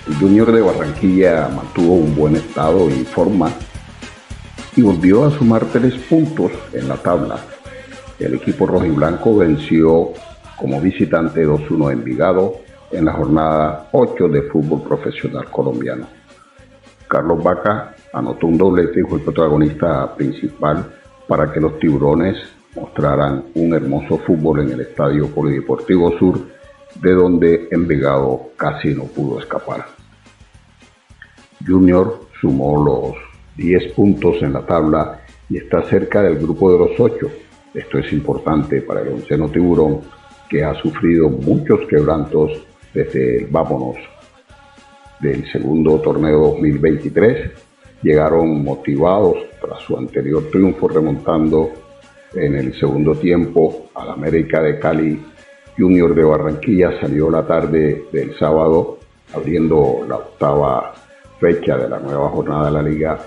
El Junior de Barranquilla mantuvo un buen estado y forma y volvió a sumar 3 puntos en la tabla. El equipo rojiblanco venció como visitante 2-1 a Envigado en la jornada 8 de fútbol profesional colombiano. Carlos Vaca anotó un doblete y fue el protagonista principal para que los tiburones mostraran un hermoso fútbol en el Estadio Polideportivo Sur, de donde Envigado casi no pudo escapar. Junior sumó los 10 puntos en la tabla y está cerca del grupo de los 8. Esto es importante para el onceno tiburón, que ha sufrido muchos quebrantos desde el vámonos del segundo torneo 2023. Llegaron motivados tras su anterior triunfo, remontando en el segundo tiempo al América de Cali. Junior de Barranquilla salió la tarde del sábado, abriendo la octava fecha de la nueva jornada de la Liga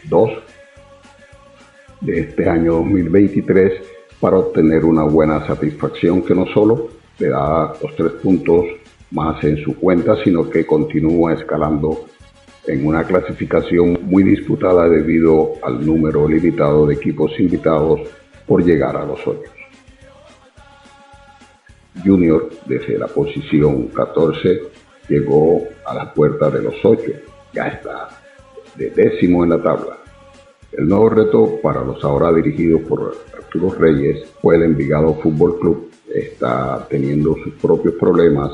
2 de este año 2023 para obtener una buena satisfacción que no solo le da los 3 puntos más en su cuenta, sino que continúa escalando en una clasificación muy disputada debido al número limitado de equipos invitados por llegar a los 8. Junior, desde la posición 14, llegó a la puerta de los 8, ya está de 10º en la tabla. El nuevo reto para los ahora dirigidos por Arturo Reyes fue el Envigado Fútbol Club. Está teniendo sus propios problemas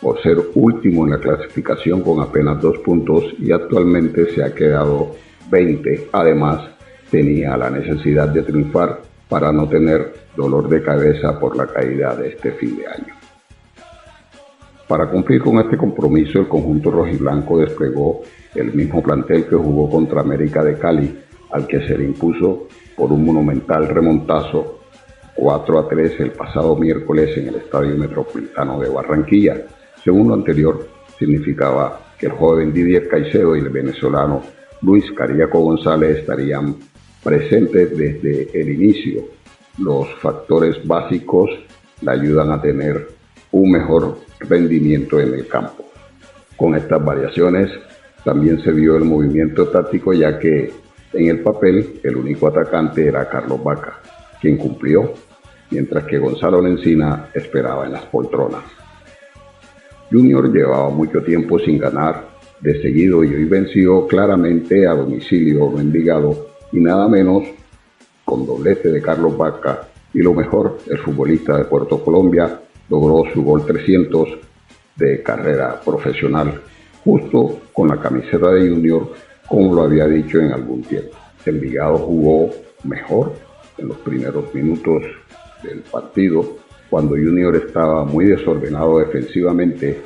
por ser último en la clasificación con apenas 2 puntos y actualmente se ha quedado 20. Además, tenía la necesidad de triunfar para no tener dolor de cabeza por la caída de este fin de año. Para cumplir con este compromiso, el conjunto rojiblanco desplegó el mismo plantel que jugó contra América de Cali, al que se le impuso por un monumental remontazo 4-3 el pasado miércoles en el Estadio Metropolitano de Barranquilla. Según lo anterior, significaba que el joven Didier Caicedo y el venezolano Luis Cariaco González estarían presentes desde el inicio. Los factores básicos le ayudan a tener un mejor rendimiento en el campo. Con estas variaciones también se vio el movimiento táctico, ya que en el papel el único atacante era Carlos Vaca, quien cumplió, mientras que Gonzalo Lencina esperaba en las poltronas. Junior llevaba mucho tiempo sin ganar de seguido y hoy venció claramente a domicilio en Envigado, y nada menos con doblete de Carlos Vaca, y lo mejor, el futbolista de Puerto Colombia logró su gol 300 de carrera profesional, justo con la camiseta de Junior, como lo había dicho en algún tiempo. Envigado jugó mejor en los primeros minutos del partido, cuando Junior estaba muy desordenado defensivamente,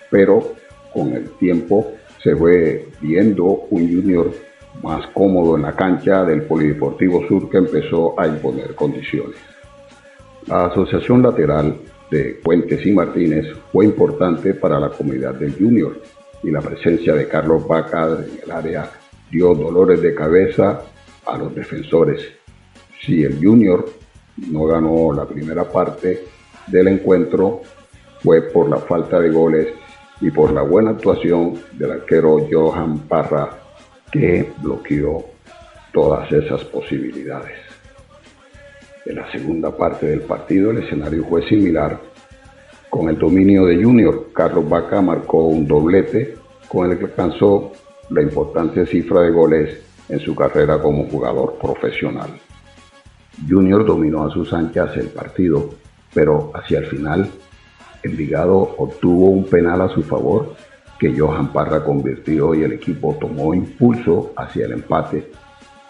pero con el tiempo se fue viendo un Junior más cómodo en la cancha del Polideportivo Sur, que empezó a imponer condiciones. La asociación lateral de Fuentes y Martínez fue importante para la comunidad del Junior, y la presencia de Carlos Vaca en el área dio dolores de cabeza a los defensores. Si el Junior no ganó la primera parte del encuentro, fue por la falta de goles y por la buena actuación del arquero Johan Parra, que bloqueó todas esas posibilidades. En la segunda parte del partido el escenario fue similar. Con el dominio de Junior, Carlos Vaca marcó un doblete con el que alcanzó la importante cifra de goles en su carrera como jugador profesional. Junior dominó a sus anchas el partido, pero hacia el final Envigado obtuvo un penal a su favor que Johan Parra convirtió y el equipo tomó impulso hacia el empate,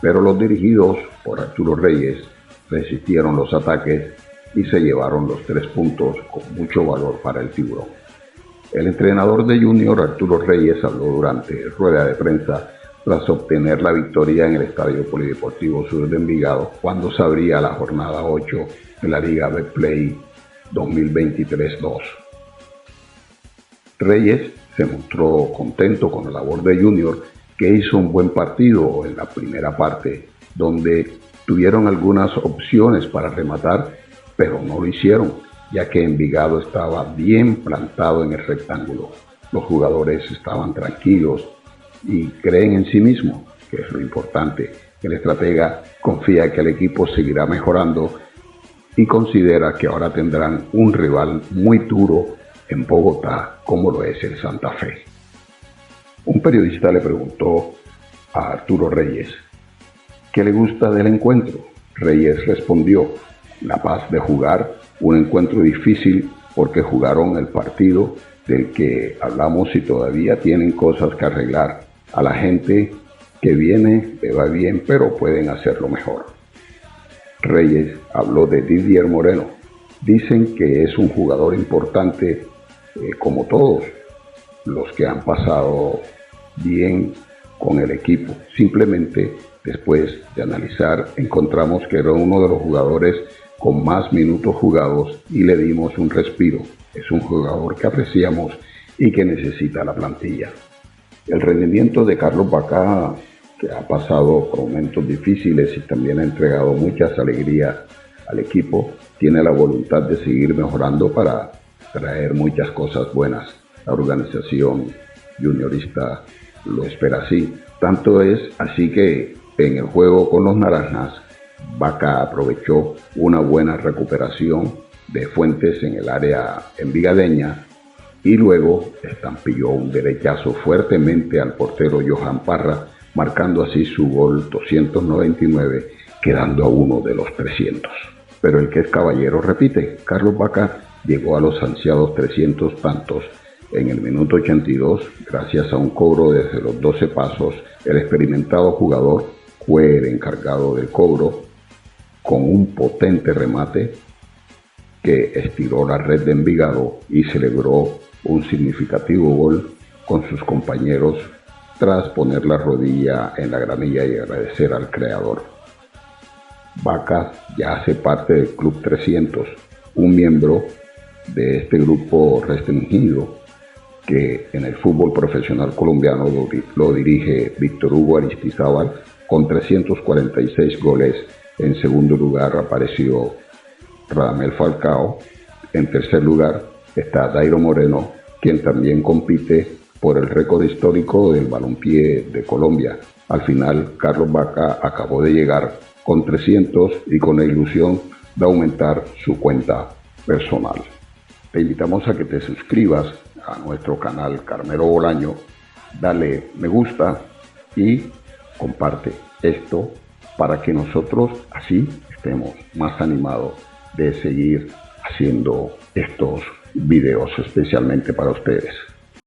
pero los dirigidos por Arturo Reyes resistieron los ataques y se llevaron los 3 puntos con mucho valor para el tiburón. El entrenador de Junior, Arturo Reyes, habló durante rueda de prensa tras obtener la victoria en el Estadio Polideportivo Sur de Envigado, cuando se abría la jornada 8 de la Liga Betplay 2023-2. Reyes se mostró contento con la labor de Junior, que hizo un buen partido en la primera parte, donde tuvieron algunas opciones para rematar, pero no lo hicieron, ya que Envigado estaba bien plantado en el rectángulo. los jugadores estaban tranquilos y creen en sí mismos, que es lo importante. El estratega confía que el equipo seguirá mejorando y considera que ahora tendrán un rival muy duro en Bogotá, como lo es el Santa Fe. Un periodista le preguntó a Arturo Reyes qué le gusta del encuentro. Reyes respondió: la paz de jugar un encuentro difícil porque jugaron el partido del que hablamos y todavía tienen cosas que arreglar. A la gente que viene le va bien, pero pueden hacerlo mejor. Reyes habló de Didier Moreno. Dicen que es un jugador importante, como todos los que han pasado bien con el equipo. Simplemente después de analizar encontramos que era uno de los jugadores con más minutos jugados y le dimos un respiro. Es un jugador que apreciamos y que necesita la plantilla. El rendimiento de Carlos Bacá, que ha pasado por momentos difíciles y también ha entregado muchas alegrías al equipo, tiene la voluntad de seguir mejorando para traer muchas cosas buenas. La organización juniorista lo espera así. Tanto es así que en el juego con los naranjas, Bacá aprovechó una buena recuperación de Fuentes en el área envigadeña y luego estampilló un derechazo fuertemente al portero Johan Parra, marcando así su gol 299, quedando a uno de los 300. Pero el que es caballero repite. Carlos Bacá llegó a los ansiados 300 tantos en el minuto 82 gracias a un cobro desde los 12 pasos. El experimentado jugador fue el encargado del cobro con un potente remate que estiró la red de Envigado y celebró un significativo gol con sus compañeros tras poner la rodilla en la gramilla y agradecer al creador. Bacá ya hace parte del Club 300, un miembro de este grupo restringido que en el fútbol profesional colombiano lo dirige Víctor Hugo Aristizábal con 346 goles. En segundo lugar apareció Radamel Falcao. En tercer lugar está Dairo Moreno, quien también compite por el récord histórico del balompié de Colombia. Al final, Carlos Bacá acabó de llegar con 300 y con la ilusión de aumentar su cuenta personal. Te invitamos a que te suscribas a nuestro canal Carmelo Bolaño, dale me gusta y comparte esto para que nosotros así estemos más animados de seguir haciendo estos videos especialmente para ustedes.